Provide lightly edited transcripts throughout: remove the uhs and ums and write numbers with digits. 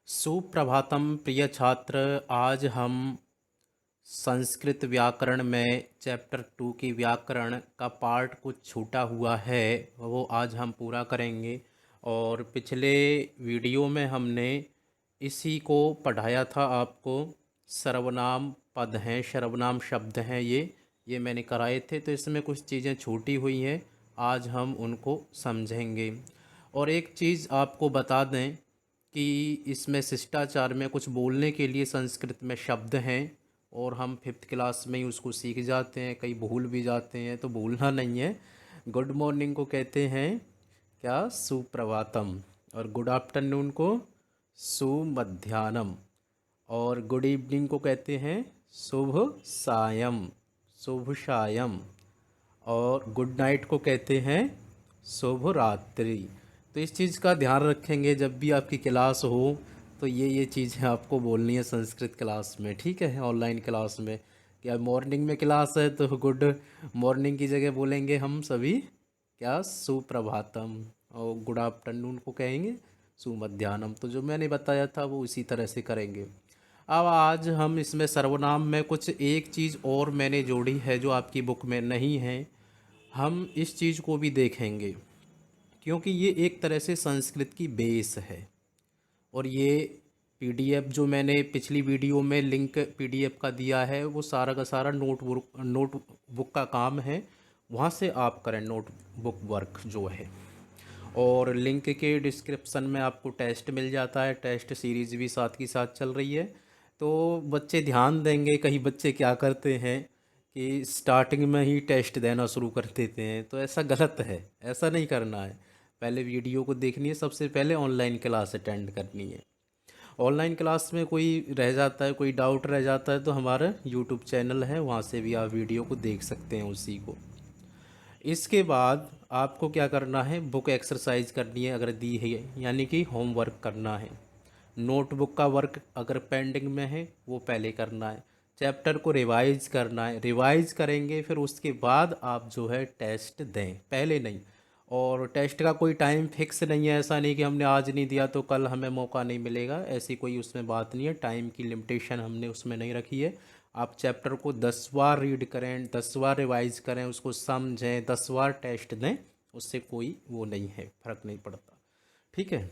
सुप्रभातम प्रिय छात्र। आज हम संस्कृत व्याकरण में चैप्टर 2 की व्याकरण का पार्ट कुछ छूटा हुआ है, वो आज हम पूरा करेंगे। और पिछले वीडियो में हमने इसी को पढ़ाया था आपको। सर्वनाम पद हैं, सर्वनाम शब्द हैं, ये मैंने कराए थे। तो इसमें कुछ चीज़ें छूटी हुई हैं, आज हम उनको समझेंगे। और एक चीज़ आपको बता दें कि इसमें शिष्टाचार में कुछ बोलने के लिए संस्कृत में शब्द हैं और हम फिफ्थ क्लास में ही उसको सीख जाते हैं, कई भूल भी जाते हैं, तो भूलना नहीं है। गुड मॉर्निंग को कहते हैं क्या? सुप्रभातम। और गुड आफ्टरनून को सुमध्याह्नम। और गुड इवनिंग को कहते हैं शुभ सायं, शुभ सायं। और गुड नाइट को कहते हैं शुभ रात्रि। तो इस चीज़ का ध्यान रखेंगे जब भी आपकी क्लास हो, तो ये चीज़ें आपको बोलनी है संस्कृत क्लास में, ठीक है? ऑनलाइन क्लास में क्या मॉर्निंग में क्लास है तो गुड मॉर्निंग की जगह बोलेंगे हम सभी क्या? सुप्रभातम। और गुड आफ्टरनून को कहेंगे सुमध्याह्नम। तो जो मैंने बताया था वो उसी तरह से करेंगे। अब आज हम इसमें सर्वनाम में कुछ एक चीज़ और मैंने जोड़ी है जो आपकी बुक में नहीं है, हम इस चीज़ को भी देखेंगे, क्योंकि ये एक तरह से संस्कृत की बेस है। और ये पीडीएफ जो मैंने पिछली वीडियो में लिंक पीडीएफ का दिया है, वो सारा का सारा नोटबुक का काम है, वहाँ से आप करें नोटबुक वर्क जो है। और लिंक के डिस्क्रिप्शन में आपको टेस्ट मिल जाता है, टेस्ट सीरीज़ भी साथ की साथ चल रही है। तो बच्चे ध्यान देंगे। कई बच्चे क्या करते हैं कि स्टार्टिंग में ही टेस्ट देना शुरू कर देते हैं, तो ऐसा गलत है, ऐसा नहीं करना है। पहले वीडियो को देखनी है, सबसे पहले ऑनलाइन क्लास अटेंड करनी है। ऑनलाइन क्लास में कोई रह जाता है, कोई डाउट रह जाता है, तो हमारा यूट्यूब चैनल है, वहाँ से भी आप वीडियो को देख सकते हैं उसी को। इसके बाद आपको क्या करना है, बुक एक्सरसाइज करनी है अगर दी है, यानी कि होमवर्क करना है। नोटबुक का वर्क अगर पेंडिंग में है वो पहले करना है। चैप्टर को रिवाइज करना है, रिवाइज करेंगे फिर उसके बाद आप जो है टेस्ट दें, पहले नहीं। और टेस्ट का कोई टाइम फिक्स नहीं है, ऐसा नहीं कि हमने आज नहीं दिया तो कल हमें मौका नहीं मिलेगा, ऐसी कोई उसमें बात नहीं है। टाइम की लिमिटेशन हमने उसमें नहीं रखी है। आप चैप्टर को 10 बार रीड करें, 10 बार रिवाइज करें, उसको समझें, 10 बार टेस्ट दें, उससे कोई वो नहीं है, फ़र्क नहीं पड़ता, ठीक है?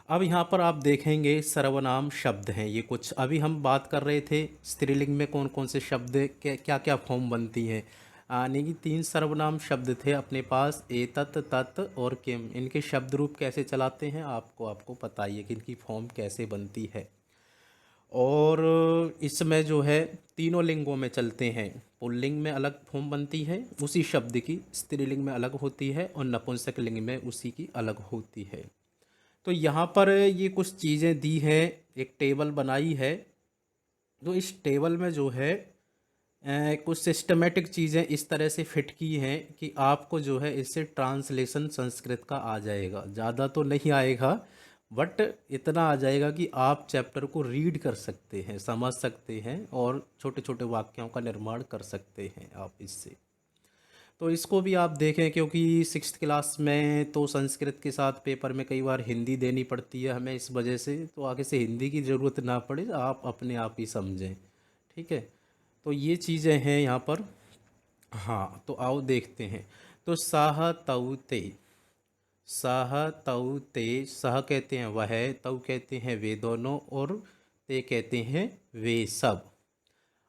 अब यहाँ पर आप देखेंगे सर्वनाम शब्द हैं ये कुछ। अभी हम बात कर रहे थे स्त्रीलिंग में कौन कौन से शब्द क्या क्या फॉर्म बनती हैं। यानी कि 3 सर्वनाम शब्द थे अपने पास, एतत् तत् और किम। इनके शब्द रूप कैसे चलाते हैं आपको पता ही है कि इनकी फॉर्म कैसे बनती है। और इसमें जो है तीनों लिंगों में चलते हैं। पुल्लिंग में अलग फॉर्म बनती है उसी शब्द की, स्त्रीलिंग में अलग होती है, और नपुंसक लिंग में उसी की अलग होती है। तो यहाँ पर ये कुछ चीज़ें दी हैं, एक टेबल बनाई है। तो इस टेबल में जो है कुछ सिस्टमेटिक चीज़ें इस तरह से फिट की हैं कि आपको जो है इससे ट्रांसलेशन संस्कृत का आ जाएगा। ज़्यादा तो नहीं आएगा, बट इतना आ जाएगा कि आप चैप्टर को रीड कर सकते हैं, समझ सकते हैं, और छोटे छोटे वाक्यों का निर्माण कर सकते हैं आप इससे। तो इसको भी आप देखें, क्योंकि सिक्स्थ क्लास में तो संस्कृत के साथ पेपर में कई बार हिंदी देनी पड़ती है हमें, इस वजह से तो आगे से हिंदी की ज़रूरत ना पड़े, आप अपने आप ही समझें, ठीक है? तो ये चीज़ें हैं यहाँ पर। हाँ, तो आओ देखते हैं। तो सह तौ ते, सह तौ ते, सह कहते हैं वह, तौ कहते हैं वे दोनों, और ते कहते हैं वे सब।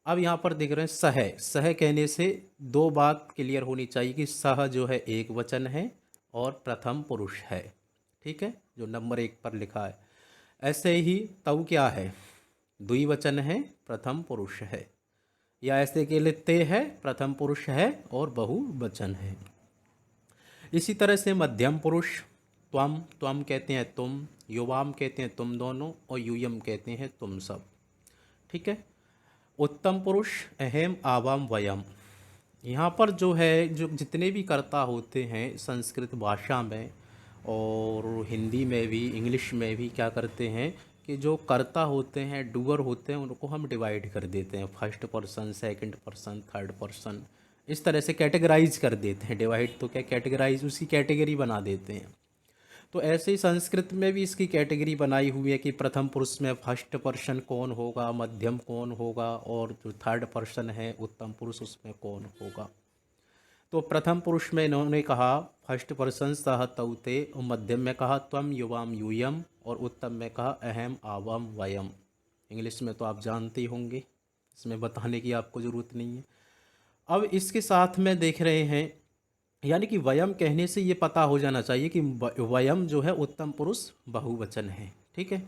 अब यहाँ पर देख रहे हैं सह, सह कहने से दो बात क्लियर होनी चाहिए कि सह जो है एक वचन है और प्रथम पुरुष है, ठीक है, जो नंबर 1 पर लिखा है। ऐसे ही तव क्या है, द्विवचन है, प्रथम पुरुष है। या ऐसे के लिए ते है, प्रथम पुरुष है और बहुवचन है। इसी तरह से मध्यम पुरुष त्वम, त्वम कहते हैं तुम, युवाम कहते हैं तुम दोनों, और यूयम कहते हैं तुम सब, ठीक है। उत्तम पुरुष अहम आवाम वयम। यहाँ पर जो है, जो जितने भी कर्ता होते हैं संस्कृत भाषा में और हिंदी में भी, इंग्लिश में भी, क्या करते हैं कि जो कर्ता होते हैं, डूअर होते हैं, उनको हम डिवाइड कर देते हैं, first person, second person, third person, इस तरह से कैटेगराइज कर देते हैं। डिवाइड तो क्या, कैटेगराइज, उसी कैटेगरी बना देते हैं। तो ऐसे ही संस्कृत में भी इसकी कैटेगरी बनाई हुई है कि प्रथम पुरुष में फर्स्ट पर्सन कौन होगा, मध्यम कौन होगा, और जो थर्ड पर्सन है उत्तम पुरुष उसमें कौन होगा। तो प्रथम पुरुष में इन्होंने कहा फर्स्ट पर्सन सह तौते, और मध्यम में कहा त्वम युवाम यूयम, और उत्तम में कहा अहम आवाम वयम। इंग्लिश में तो आप जानते ही होंगे, इसमें बताने की आपको ज़रूरत नहीं है। अब इसके साथ में देख रहे हैं, यानी कि वयम कहने से ये पता हो जाना चाहिए कि वयम जो है उत्तम पुरुष बहुवचन है, ठीक है।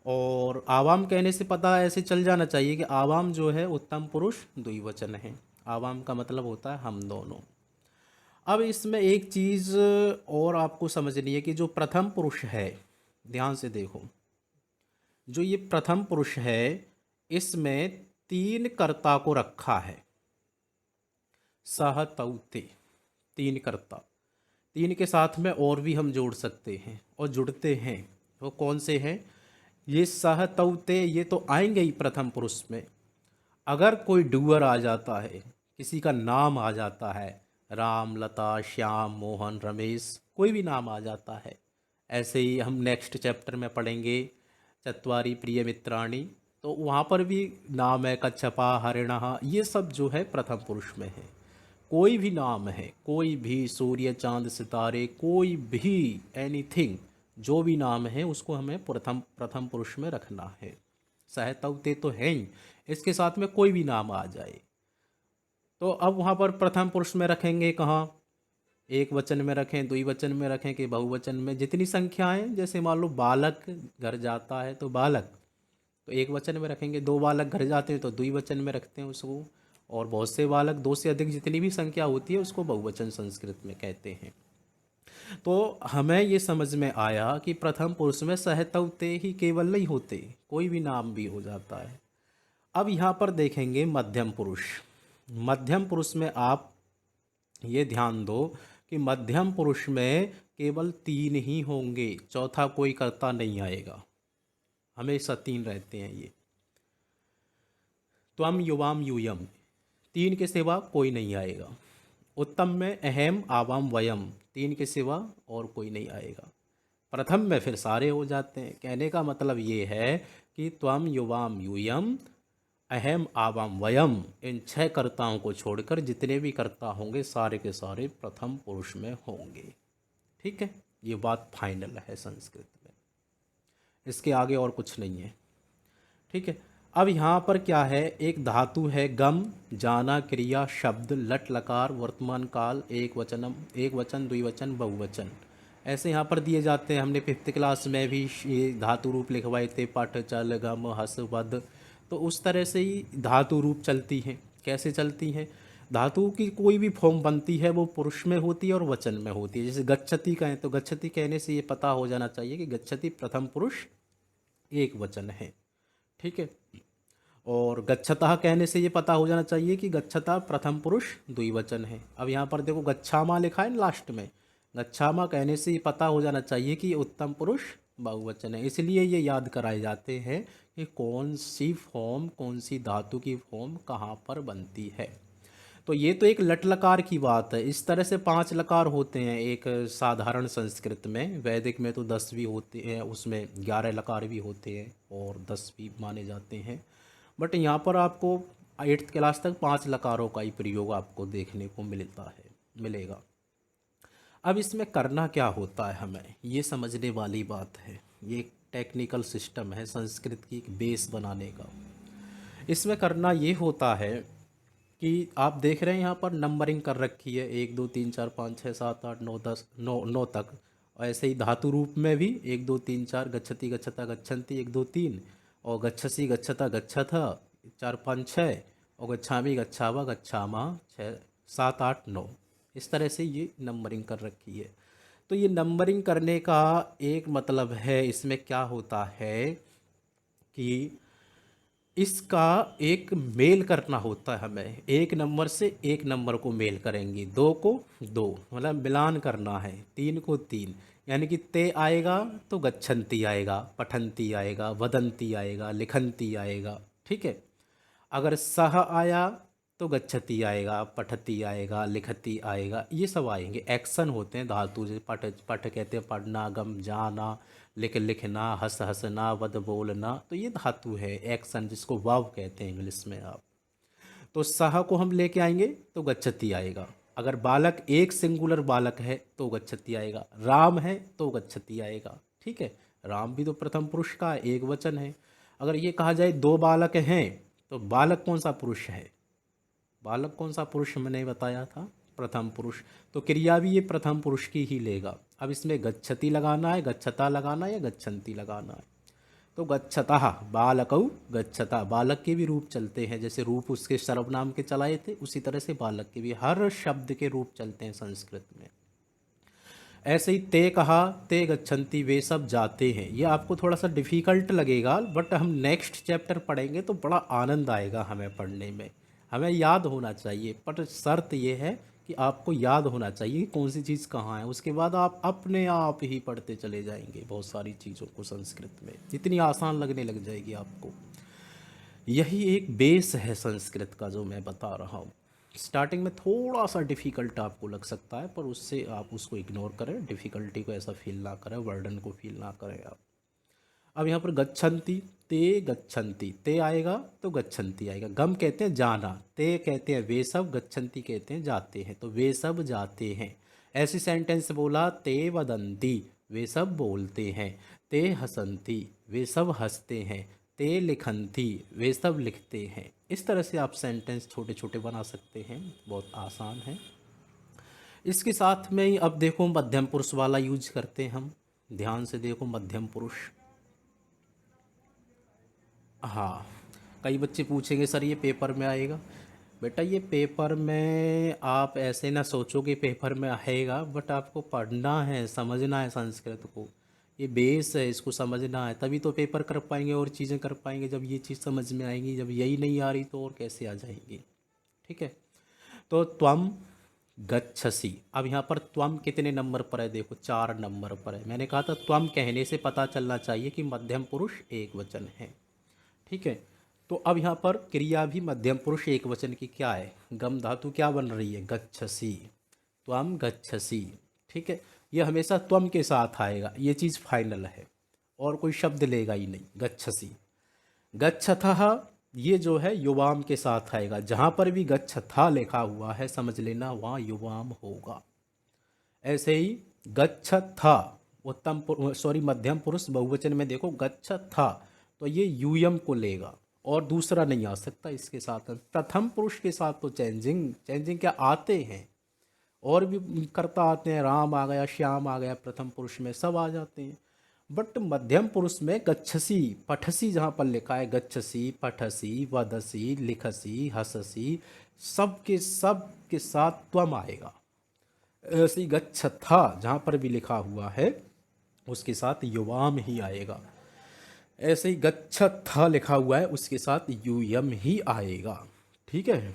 और आवाम कहने से पता ऐसे चल जाना चाहिए कि आवाम जो है उत्तम पुरुष द्विवचन है। आवाम का मतलब होता है हम दोनों। अब इसमें एक चीज़ और आपको समझनी है कि जो प्रथम पुरुष है, ध्यान से देखो, जो ये प्रथम पुरुष है इसमें तीन कर्ता को रखा है। सह तौते, तीन कर्ता, तीन के साथ में और भी हम जोड़ सकते हैं और जुड़ते हैं। वो कौन से हैं? ये सह तौते, ये तो आएंगे ही प्रथम पुरुष में। अगर कोई डूअर आ जाता है, किसी का नाम आ जाता है, राम, लता, श्याम, मोहन, रमेश, कोई भी नाम आ जाता है, ऐसे ही हम नेक्स्ट चैप्टर में पढ़ेंगे चत्वारी प्रिय मित्राणी, तो वहाँ पर भी नाम है कच्छपा, हरिणः, ये सब जो है प्रथम पुरुष में है। कोई भी नाम है, कोई भी, सूर्य, चांद, सितारे, कोई भी, एनीथिंग, जो भी नाम है उसको हमें प्रथम प्रथम पुरुष में रखना है। सहतवते तो है ही, इसके साथ में कोई भी नाम आ जाए तो अब वहाँ पर प्रथम पुरुष में रखेंगे कहाँ? एक वचन में रखें, द्विवचन में रखें कि बहुवचन में, जितनी संख्याएं, जैसे मान लो बालक घर जाता है तो बालक, तो एक वचन में रखेंगे। दो बालक घर जाते हैं तो द्विवचन में रखते हैं उसको। और बहुत से बालक, दो से अधिक जितनी भी संख्या होती है उसको बहुवचन संस्कृत में कहते हैं। तो हमें ये समझ में आया कि प्रथम पुरुष में सहतवते ही केवल नहीं होते, कोई भी नाम भी हो जाता है। अब यहाँ पर देखेंगे मध्यम पुरुष। मध्यम पुरुष में आप ये ध्यान दो कि मध्यम पुरुष में केवल तीन ही होंगे, चौथा कोई कर्ता नहीं आएगा, हमेशा तीन रहते हैं ये। त्वम युवाम यूयम, तीन के सिवा कोई नहीं आएगा। उत्तम में अहम आवाम वयम, तीन के सिवा और कोई नहीं आएगा। प्रथम में फिर सारे हो जाते हैं। कहने का मतलब ये है कि त्वम युवाम यूयम अहम आवाम वयम, इन छह कर्ताओं को छोड़कर जितने भी कर्ता होंगे सारे के सारे प्रथम पुरुष में होंगे। ठीक है, ये बात फाइनल है संस्कृत में, इसके आगे और कुछ नहीं है। ठीक है, अब यहाँ पर क्या है, एक धातु है गम, जाना, क्रिया, शब्द, लट लकार, वर्तमान काल, एक वचनम, एक वचन, द्विवचन, बहुवचन, ऐसे यहाँ पर दिए जाते हैं। हमने 5th क्लास में भी ये धातु रूप लिखवाए थे, पठ, चल, गम, हस, वद। तो उस तरह से ही धातु रूप चलती हैं। कैसे चलती हैं? धातु की कोई भी फॉर्म बनती है वो पुरुष में होती है और वचन में होती है। जैसे गच्छति कहें तो गच्छति कहने से ये पता हो जाना चाहिए कि गच्छति प्रथम पुरुष एक वचन है। ठीक है, और गच्छतः कहने से ये पता हो जाना चाहिए कि गच्छता प्रथम पुरुष द्विवचन है। अब यहाँ पर देखो गच्छामा लिखा है लास्ट में, गच्छामा कहने से ये पता हो जाना चाहिए कि ये उत्तम पुरुष बहुवचन है। इसलिए ये याद कराए जाते हैं कि कौन सी फॉर्म, कौन सी धातु की फॉर्म कहाँ पर बनती है। तो ये तो एक लट लकार की बात है। इस तरह से 5 लकार होते हैं एक साधारण संस्कृत में। वैदिक में तो 10 भी होते हैं, उसमें 11 लकार भी होते हैं और 10 भी माने जाते हैं। बट यहाँ पर आपको 8th क्लास तक 5 लकारों का ही प्रयोग आपको देखने को मिलेगा। अब इसमें करना क्या होता है, हमें ये समझने वाली बात है। ये एक टेक्निकल सिस्टम है संस्कृत की बेस बनाने का। इसमें करना ये होता है कि आप देख रहे हैं यहाँ पर नंबरिंग कर रखी है, 1 2 3 4 5 6 7 8 9 10 9 तक। और ऐसे ही धातु रूप में भी 1 2 3 4, गच्छति गच्छता गच्छन्ति 1 2 3, और गच्छसि गच्छता गच्छथ 4 5 6, और गच्छामि गच्छावा गच्छामा 6 7 8 9। इस तरह से ये नंबरिंग कर रखी है। तो ये नंबरिंग करने का एक मतलब है, इसमें क्या होता है कि इसका एक मेल करना होता है। हमें एक नंबर से एक नंबर को मेल करेंगे, 2 को 2, मतलब मिलान करना है, 3 को 3। यानी कि ते आएगा तो गच्छन्ति आएगा, पठन्ति आएगा, वदन्ति आएगा, लिखन्ति आएगा। ठीक है, अगर सह आया तो गच्छति आएगा, पठति आएगा, लिखति आएगा, ये सब आएंगे। एक्शन होते हैं धातु, जैसे पठ, पठ कहते हैं पढ़ना, गम जाना, लिख लिखना, हंस हंसना, वद बोलना, तो ये धातु है एक्शन, जिसको वर्ब कहते हैं इंग्लिश में आप। तो सह को हम लेके आएंगे तो गच्छति आएगा। अगर बालक एक सिंगुलर बालक है तो गच्छति आएगा। राम है तो गच्छति आएगा। ठीक है, राम भी तो प्रथम पुरुष का एक वचन है। अगर ये कहा जाए दो बालक हैं तो बालक कौन सा पुरुष है? बालक कौन सा पुरुष मैंने बताया था? प्रथम पुरुष। तो क्रिया भी ये प्रथम पुरुष की ही लेगा। अब इसमें गच्छति लगाना है, गच्छता लगाना है या गच्छन्ति लगाना है? तो गच्छतः बालकौ गच्छता, बालक के भी रूप चलते हैं, जैसे रूप उसके सर्वनाम के चलाए थे उसी तरह से बालक के भी हर शब्द के रूप चलते हैं संस्कृत में। ऐसे ही ते कहा, ते गच्छन्ति, वे सब जाते हैं। ये आपको थोड़ा सा डिफ़िकल्ट लगेगा, बट हम नेक्स्ट चैप्टर पढ़ेंगे तो बड़ा आनंद आएगा हमें पढ़ने में। हमें याद होना चाहिए, पर शर्त ये है कि आपको याद होना चाहिए कि कौन सी चीज़ कहाँ है। उसके बाद आप अपने आप ही पढ़ते चले जाएंगे बहुत सारी चीज़ों को संस्कृत में, इतनी आसान लगने लग जाएगी आपको। यही एक बेस है संस्कृत का जो मैं बता रहा हूँ। स्टार्टिंग में थोड़ा सा डिफ़िकल्ट आपको लग सकता है, पर उससे आप उसको इग्नोर करें, डिफ़िकल्टी को ऐसा फील ना करें, वर्डन को फील ना करें आप। अब यहाँ पर गच्छन्ति, ते गच्छन्ति, ते आएगा तो गच्छन्ति आएगा। गम कहते हैं जाना, ते कहते हैं वे सब, गच्छन्ति कहते हैं जाते हैं, तो वे सब जाते हैं। ऐसी सेंटेंस बोला, ते वदन्ति, वे सब बोलते हैं। ते हसन्ति, वे सब हंसते हैं। ते लिखन्ति, वे सब लिखते हैं। इस तरह से आप सेंटेंस छोटे छोटे बना सकते हैं, बहुत आसान है। इसके साथ में ही अब देखो मध्यम पुरुष वाला यूज करते हैं हम। ध्यान से देखो मध्यम पुरुष। हाँ, कई बच्चे पूछेंगे सर ये पेपर में आएगा। बेटा ये पेपर में आप ऐसे ना सोचो कि पेपर में आएगा, बट आपको पढ़ना है, समझना है संस्कृत को। ये बेस है, इसको समझना है, तभी तो पेपर कर पाएंगे और चीज़ें कर पाएंगे। जब ये चीज़ समझ में आएंगी, जब यही नहीं आ रही तो और कैसे आ जाएगी? ठीक है, तो त्वम गच्छसि। अब यहाँ पर त्वम कितने नंबर पर है? देखो 4 नंबर पर है। मैंने कहा था त्वम कहने से पता चलना चाहिए कि मध्यम पुरुष एक वचन है। ठीक है, तो अब यहाँ पर क्रिया भी मध्यम पुरुष एक वचन की क्या है? गम धातु क्या बन रही है? गच्छसि, त्वम गच्छसि। ठीक है, ये हमेशा त्वम के साथ आएगा, ये चीज़ फाइनल है, और कोई शब्द लेगा ही नहीं। गच्छसि, गच्छथः ये जो है युवाम के साथ आएगा। जहाँ पर भी गच्छथा लिखा हुआ है समझ लेना वहाँ युवाम होगा। ऐसे ही गच्छथा मध्यम पुरुष बहुवचन में देखो गच्छथा, तो ये यूयम को लेगा और दूसरा नहीं आ सकता इसके साथ। प्रथम पुरुष के साथ तो चेंजिंग क्या आते हैं, और भी कर्ता आते हैं, राम आ गया, श्याम आ गया, प्रथम पुरुष में सब आ जाते हैं। बट मध्यम पुरुष में गच्छसी पठसी जहाँ पर लिखा है, गच्छसी पठसी वदसी लिखसी हससी, सब के साथ त्वम आएगा। ऐसे ही गच्छथा जहाँ पर भी लिखा हुआ है उसके साथ युवाम ही आएगा। ऐसे ही गच्छथा लिखा हुआ है उसके साथ यूयम ही आएगा। ठीक है,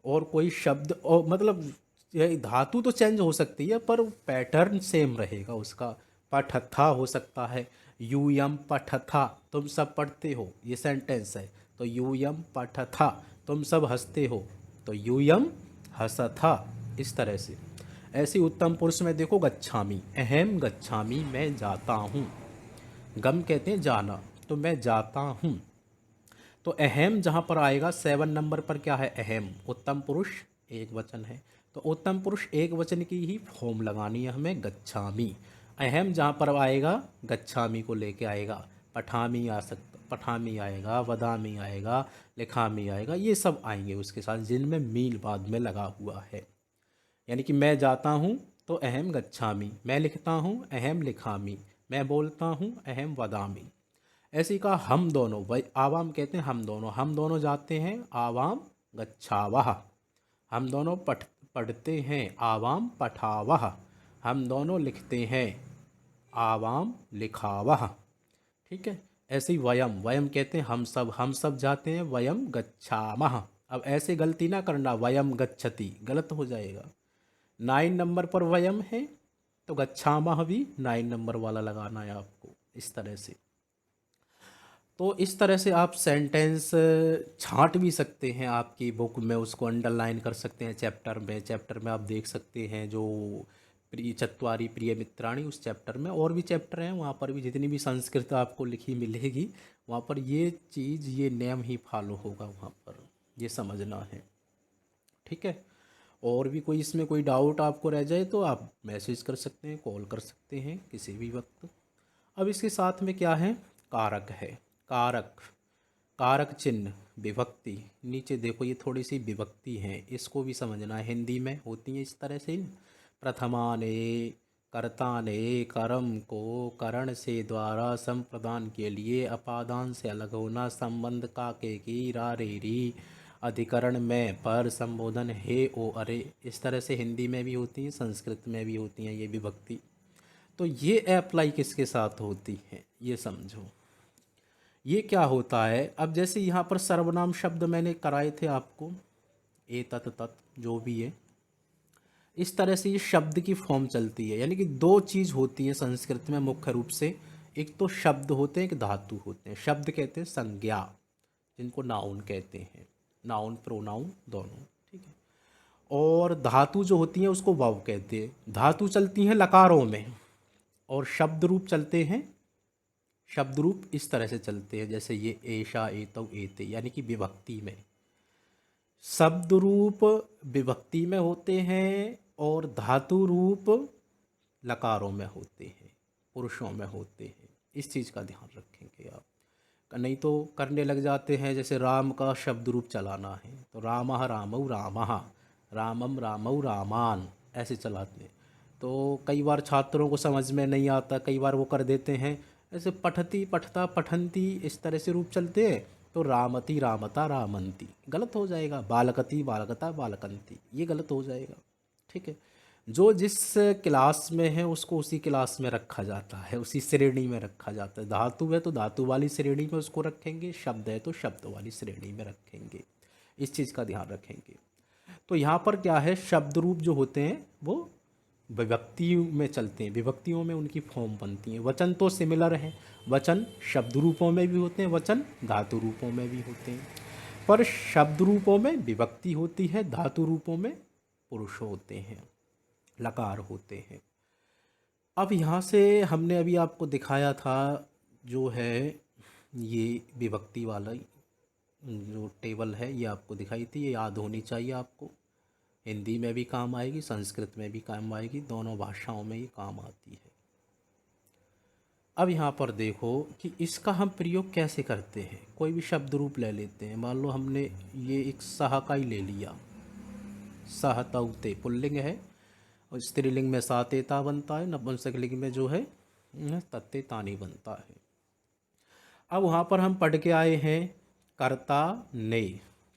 और कोई शब्द और मतलब ये धातु तो चेंज हो सकती है पर पैटर्न सेम रहेगा उसका। पठथा हो सकता है, यूयम पठथा, तुम सब पढ़ते हो, ये सेंटेंस है, तो यूयम पठथा। तुम सब हंसते हो, तो यूयम हसथा। इस तरह से। ऐसे उत्तम पुरुष में देखो गच्छामी, अहम गच्छामी, मैं जाता हूँ। गम कहते हैं जाना, तो मैं जाता हूँ। तो अहम जहाँ पर आएगा 7 नंबर पर क्या है? अहम। उत्तम पुरुष एक वचन है, तो उत्तम पुरुष एक वचन की ही फॉर्म लगानी है हमें, गच्छामी। अहम जहाँ पर आएगा गच्छामी को लेके आएगा। पठामी आ सकता, पठामी आएगा, वदामी आएगा, लिखामी आएगा, ये सब आएंगे उसके साथ जिनमें मील बाद में लगा हुआ है। यानी कि मैं जाता हूँ तो अहम गच्छामी, मैं लिखता हूँ अहम लिखामी, मैं बोलता हूँ अहम वदामी। ऐसे ही कहा हम दोनों, वही आवाम कहते हैं हम दोनों जाते हैं, आवाम गच्छावह। हम दोनों पढ़ते हैं, आवाम पठावह। हम दोनों लिखते हैं, आवाम लिखावह। ठीक है, ऐसे ही वयम कहते हैं हम सब जाते हैं, वयम गच्छामः। अब ऐसे गलती ना करना, वयम गच्छति गलत हो जाएगा। 9 नंबर पर वयम है तो गच्छामः भी 9 नंबर वाला लगाना है आपको, इस तरह से। तो इस तरह से आप सेंटेंस छांट भी सकते हैं आपकी बुक में, उसको अंडरलाइन कर सकते हैं चैप्टर में आप देख सकते हैं जो प्रिय चत्वारी प्रिय मित्राणी, उस चैप्टर में और भी चैप्टर हैं, वहाँ पर भी जितनी भी संस्कृत आपको लिखी मिलेगी वहाँ पर ये चीज़ ये नियम ही फॉलो होगा वहाँ पर, ये समझना है। ठीक है। और भी कोई इसमें कोई डाउट आपको रह जाए तो आप मैसेज कर सकते हैं, कॉल कर सकते हैं किसी भी वक्त। अब इसके साथ में क्या है, कारक है। कारक, कारक चिन्ह, विभक्ति, नीचे देखो ये थोड़ी सी विभक्ति है, इसको भी समझना है। हिंदी में होती है इस तरह से, प्रथमा ने, कर्ता ने कर्म को करण से द्वारा संप्रदान के लिए अपादान से अलग होना, संबंध का के की रा रे री, अधिकरण में पर संबोधन हे ओ अरे, इस तरह से हिंदी में भी होती है, संस्कृत में भी होती हैं ये विभक्ति। तो ये अप्लाई किसके साथ होती है ये समझो। ये क्या होता है, अब जैसे यहाँ पर सर्वनाम शब्द मैंने कराए थे आपको, ए तत् तत् जो भी है, इस तरह से ये शब्द की फॉर्म चलती है। यानी कि दो चीज़ होती है संस्कृत में मुख्य रूप से, एक तो शब्द होते हैं, एक धातु होते हैं। शब्द कहते हैं संज्ञा, जिनको नाउन कहते हैं, नाउन प्रोनाउन दोनों। ठीक है। और धातु जो होती है उसको वाव कहते हैं। धातु चलती हैं लकारों में और शब्द रूप चलते हैं, शब्द रूप इस तरह से चलते हैं जैसे ये ऐशा एतौ एते, यानी कि विभक्ति में। शब्द रूप विभक्ति में होते हैं और धातु रूप लकारों में होते हैं, पुरुषों में होते हैं। इस चीज़ का ध्यान रखेंगे आप, नहीं तो करने लग जाते हैं। जैसे राम का शब्द रूप चलाना है तो रामः रामौ रामः, रामम रामौ रामान, ऐसे चलाते हैं। तो कई बार छात्रों को समझ में नहीं आता, कई बार वो कर देते हैं ऐसे पठती पठता पठंती, इस तरह से रूप चलते हैं तो रामति रामता रामंती, गलत हो जाएगा। बालकति बालकता बालकंती, ये गलत हो जाएगा। ठीक है। जो जिस क्लास में है उसको उसी क्लास में रखा जाता है, उसी श्रेणी में रखा जाता है। धातु है तो धातु वाली श्रेणी में उसको रखेंगे, शब्द है तो शब्द वाली श्रेणी में रखेंगे। इस चीज़ का ध्यान रखेंगे। तो यहाँ पर क्या है, शब्द रूप जो होते हैं वो विभक्ति में चलते हैं, विभक्तियों में उनकी फॉर्म बनती हैं। वचन तो सिमिलर हैं, वचन शब्द रूपों में भी होते हैं, वचन धातु रूपों में भी होते हैं, पर शब्द रूपों में विभक्ति होती है, धातु रूपों में पुरुष होते हैं, लकार होते हैं। अब यहाँ से हमने अभी आपको दिखाया था जो है ये विभक्ति वाला जो टेबल है, ये आपको दिखाई थी, ये याद होनी चाहिए आपको। हिंदी में भी काम आएगी, संस्कृत में भी काम आएगी, दोनों भाषाओं में ये काम आती है। अब यहाँ पर देखो कि इसका हम प्रयोग कैसे करते हैं। कोई भी शब्द रूप ले लेते हैं, मान लो हमने ये एक सह का ही ले लिया, सह तौते पुल्लिंग है और स्त्रीलिंग में सातेता बनता है, नपुंसकलिंग में जो है तत्ते तानी बनता है। अब वहाँ पर हम पढ़ के आए हैं कर्ता ने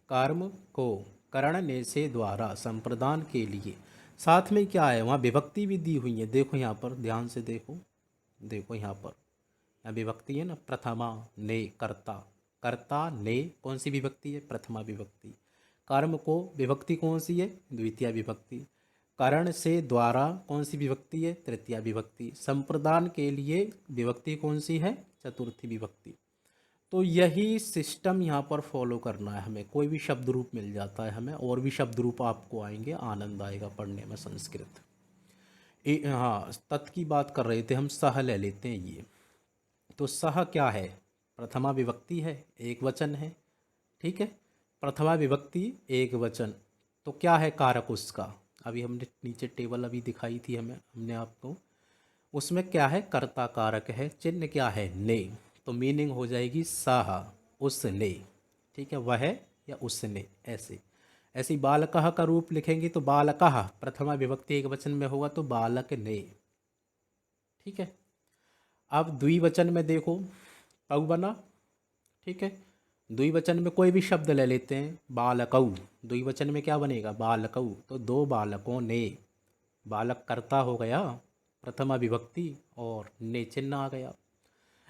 कर्म को करण ने से द्वारा संप्रदान के लिए, साथ में क्या है वहाँ विभक्ति भी दी हुई है। देखो यहाँ पर ध्यान से देखो, देखो यहाँ पर यहाँ विभक्ति है ना, प्रथमा ने कर्ता, कर्ता ने कौन सी विभक्ति है, प्रथमा विभक्ति। कर्म को विभक्ति कौन सी है, द्वितीय विभक्ति। करण से द्वारा कौन सी विभक्ति है, तृतीया विभक्ति। संप्रदान के लिए विभक्ति कौन सी है, चतुर्थी विभक्ति। तो यही सिस्टम यहाँ पर फॉलो करना है हमें। कोई भी शब्द रूप मिल जाता है हमें, और भी शब्द रूप आपको आएंगे, आनंद आएगा पढ़ने में संस्कृत। हाँ, तत् की बात कर रहे थे हम, सह ले लेते हैं ये। तो सह क्या है, प्रथमा विभक्ति है, एक वचन है। ठीक है, प्रथमा विभक्ति एक वचन, तो क्या है कारक उसका, अभी हमने नीचे टेबल अभी दिखाई थी हमने आपको, उसमें क्या है कर्ता कारक है, चिन्ह क्या है ने, तो मीनिंग हो जाएगी सह उसने। ठीक है, वह या उसने, ऐसे ऐसी बालकः का रूप लिखेंगे तो बालकः प्रथमा विभक्ति एक वचन में होगा तो बालक ने। ठीक है। अब द्विवचन में देखो तौ बना। ठीक है, द्विवचन में कोई भी शब्द ले लेते हैं, बालकौ, द्विवचन में क्या बनेगा बालकौ, तो दो बालकों ने, बालक कर्ता हो गया प्रथमा विभक्ति और ने चिन्ह आ गया।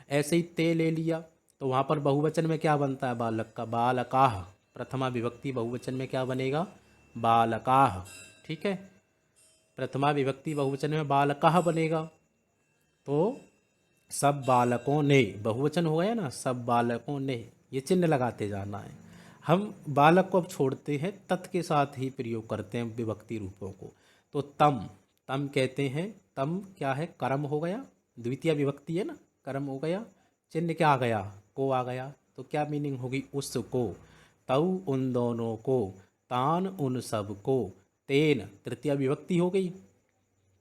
ऐसे ही ते ले लिया तो वहाँ पर बहुवचन में क्या बनता है बालक का, बालकाः, प्रथमा विभक्ति बहुवचन में क्या बनेगा बालकाः। ठीक है, प्रथमा विभक्ति बहुवचन में बालकाः बनेगा। तो सब बालकों ने, बहुवचन हो गया ना, सब बालकों ने, ये चिन्ह लगाते जाना है। हम बालक को अब छोड़ते हैं, तत् के साथ ही प्रयोग करते हैं विभक्ति रूपों को। तो तम, तम कहते हैं, तम क्या है, कर्म हो गया, द्वितीय विभक्ति है ना, कर्म हो गया, चिन्ह क्या आ गया, को आ गया। तो क्या मीनिंग होगी, उसको, तऊ उन दोनों को, तान उन सब को, तेन तृतीय विभक्ति हो गई,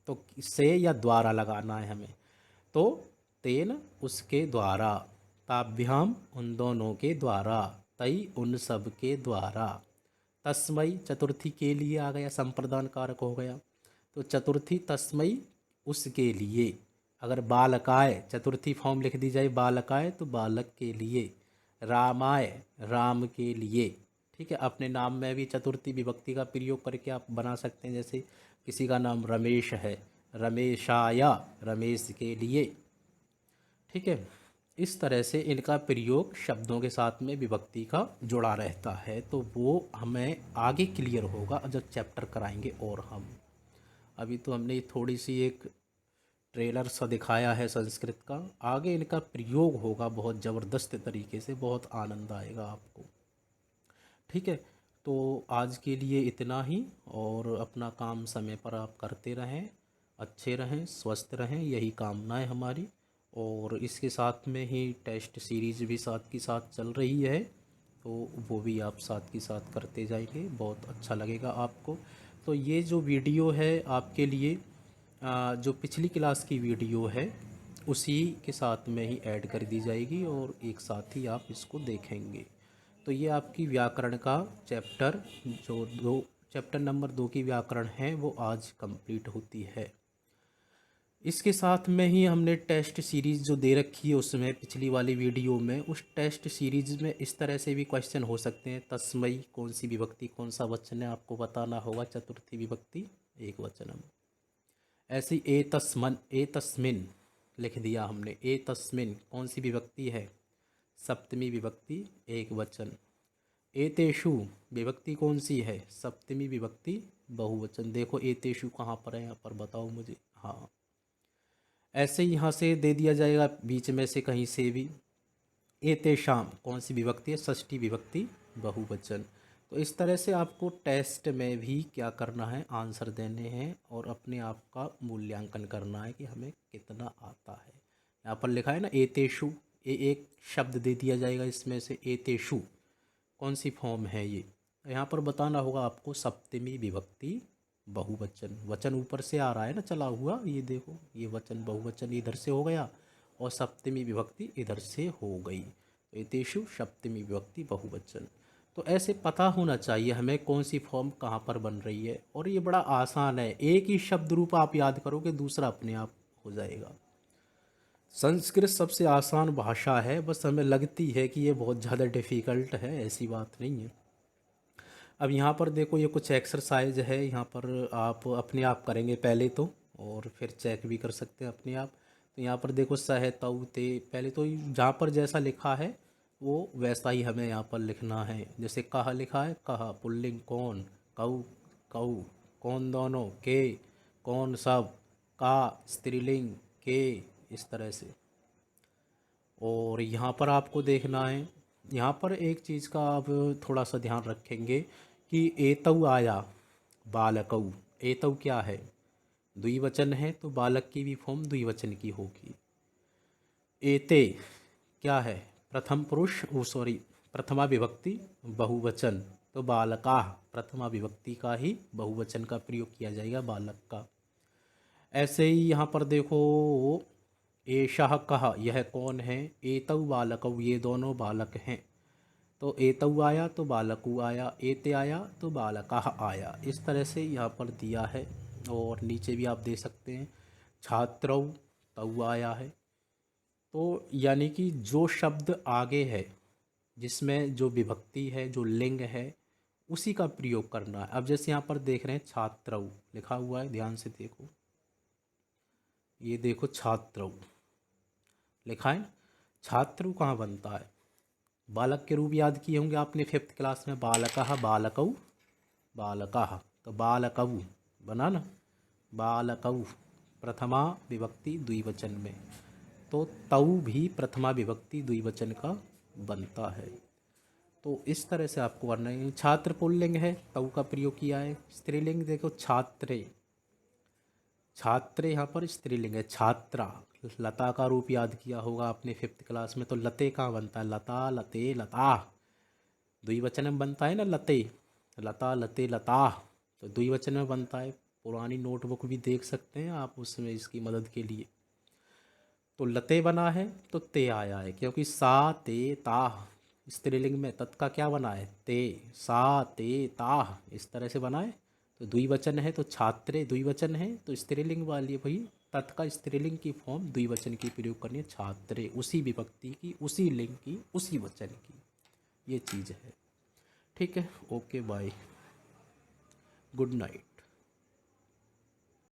तो से या द्वारा लगाना है हमें। तो तेन उसके द्वारा, ताभ्याम उन दोनों के द्वारा, तई उन सब के द्वारा, तस्मई चतुर्थी के लिए आ गया, संप्रदान कारक हो गया। तो चतुर्थी तस्मई उसके लिए, अगर बालकाय चतुर्थी फॉर्म लिख दी जाए बालकाय तो बालक के लिए, रामाय राम के लिए। ठीक है, अपने नाम में भी चतुर्थी विभक्ति का प्रयोग करके आप बना सकते हैं। जैसे किसी का नाम रमेश है, रमेशाया रमेश के लिए। ठीक है, इस तरह से इनका प्रयोग शब्दों के साथ में विभक्ति का जुड़ा रहता है। तो वो हमें आगे क्लियर होगा जब चैप्टर कराएंगे। और हम अभी तो हमने थोड़ी सी एक ट्रेलर सा दिखाया है संस्कृत का, आगे इनका प्रयोग होगा बहुत ज़बरदस्त तरीके से, बहुत आनंद आएगा आपको। ठीक है, तो आज के लिए इतना ही, और अपना काम समय पर आप करते रहें, अच्छे रहें, स्वस्थ रहें, यही कामनाएं हमारी। और इसके साथ में ही टेस्ट सीरीज़ भी साथ की साथ चल रही है, तो वो भी आप साथ की साथ करते जाएंगे, बहुत अच्छा लगेगा आपको। तो ये जो वीडियो है आपके लिए, जो पिछली क्लास की वीडियो है उसी के साथ में ही ऐड कर दी जाएगी, और एक साथ ही आप इसको देखेंगे। तो ये आपकी व्याकरण का चैप्टर, जो चैप्टर नंबर 2 की व्याकरण है वो आज कंप्लीट होती है। इसके साथ में ही हमने टेस्ट सीरीज़ जो दे रखी है उसमें, पिछली वाली वीडियो में, उस टेस्ट सीरीज़ में इस तरह से भी क्वेश्चन हो सकते हैं। तस्मई कौन सी विभक्ति, कौन सा वचन है, आपको बताना होगा, चतुर्थी विभक्ति एक वचनम। ऐसी ए तस्मन, ए तस्मिन लिख दिया हमने, ए तस्मिन कौन सी विभक्ति है, सप्तमी विभक्ति एक वचन। एतेषु विभक्ति कौन सी है, सप्तमी विभक्ति बहुवचन। देखो एतेषु कहाँ पर है, यहाँ पर बताओ मुझे। हाँ, ऐसे ही यहाँ से दे दिया जाएगा बीच में से कहीं से भी। एतेषाम कौन सी विभक्ति है, षष्ठी विभक्ति बहुवचन। तो इस तरह से आपको टेस्ट में भी क्या करना है, आंसर देने हैं, और अपने आप का मूल्यांकन करना है कि हमें कितना आता है। यहाँ पर लिखा है ना एतेषु, एक शब्द दे दिया जाएगा इसमें से, एतेषु कौन सी फॉर्म है ये, यहाँ पर बताना होगा आपको, सप्तमी विभक्ति बहुवचन। वचन ऊपर से आ रहा है ना चला हुआ, ये देखो, ये वचन बहुवचन इधर से हो गया, और सप्तमी विभक्ति इधर से हो गई। तो एतेषु सप्तमी विभक्ति बहुवचन। तो ऐसे पता होना चाहिए हमें कौन सी फॉर्म कहाँ पर बन रही है, और ये बड़ा आसान है, एक ही शब्द रूप आप याद करोगे, दूसरा अपने आप हो जाएगा। संस्कृत सबसे आसान भाषा है, बस हमें लगती है कि ये बहुत ज़्यादा डिफ़िकल्ट है, ऐसी बात नहीं है। अब यहाँ पर देखो, ये कुछ एक्सरसाइज है, यहाँ पर आप अपने आप करेंगे पहले तो, और फिर चेक भी कर सकते हैं अपने आप। तो यहाँ पर देखो सह तऊ ते, पहले तो जहाँ पर जैसा लिखा है वो वैसा ही हमें यहाँ पर लिखना है। जैसे कहा लिखा है, कहा पुल्लिंग कौन, कऊ कऊ, कौन दोनों, के कौन सब, का स्त्रीलिंग, के, इस तरह से। और यहाँ पर आपको देखना है, यहाँ पर एक चीज़ का आप थोड़ा सा ध्यान रखेंगे कि एतऊ आया, बालकऊ, एतऊ क्या है, द्विवचन है, तो बालक की भी फॉर्म द्विवचन की होगी। एते क्या है, प्रथम पुरुष, ओ सॉरी, प्रथमा विभक्ति बहुवचन, तो बालका प्रथमा विभक्ति का ही बहुवचन का प्रयोग किया जाएगा, बालक का। ऐसे ही यहाँ पर देखो, एषः कह, यह कौन है, एतौ बालकौ, ये दोनों बालक हैं। तो एतौ आया तो बालकू आया, एते आया तो बालकः आया, इस तरह से यहाँ पर दिया है। और नीचे भी आप दे सकते हैं, छात्रौ तौ आया है। तो यानी कि जो शब्द आगे है, जिसमें जो विभक्ति है, जो लिंग है, उसी का प्रयोग करना है। अब जैसे यहाँ पर देख रहे हैं छात्रौ लिखा हुआ है, ध्यान से देखो, ये देखो छात्रौ लिखा है, छात्रु कहाँ बनता है, बालक के रूप याद किए होंगे आपने 5th क्लास में, बालकः बालकौ बालकः, तो बालकौ बना ना, बालकौ प्रथमा विभक्ति द्विवचन में। तो तऊ भी प्रथमा विभक्ति द्विवचन का बनता है। तो इस तरह से आपको करना है। छात्र पुल्लिंग है, तऊ का प्रयोग किया है। स्त्रीलिंग देखो छात्रे, छात्रे यहाँ पर स्त्रीलिंग है। छात्रा, लता का रूप याद किया होगा आपने 5th क्लास में, तो लते कहाँ बनता है, लता लते लता, द्विवचन में बनता है ना लते, लता लते लता, तो द्विवचन में बनता है। पुरानी नोटबुक भी देख सकते हैं आप उसमें इसकी मदद के लिए। तो लते बना है तो ते आया है, क्योंकि सा ते ताह, स्त्रीलिंग में तत् का क्या बना है, ते, सा ते ताह, इस तरह से बना है। तो द्विवचन है तो छात्रे द्विवचन है, तो स्त्रीलिंग वाली भाई तत् का स्त्रीलिंग की फॉर्म द्विवचन की प्रयोग करनी है, छात्रे, उसी विभक्ति की, उसी लिंग की, उसी वचन की, ये चीज़ है। ठीक है, ओके बाय, गुड नाइट।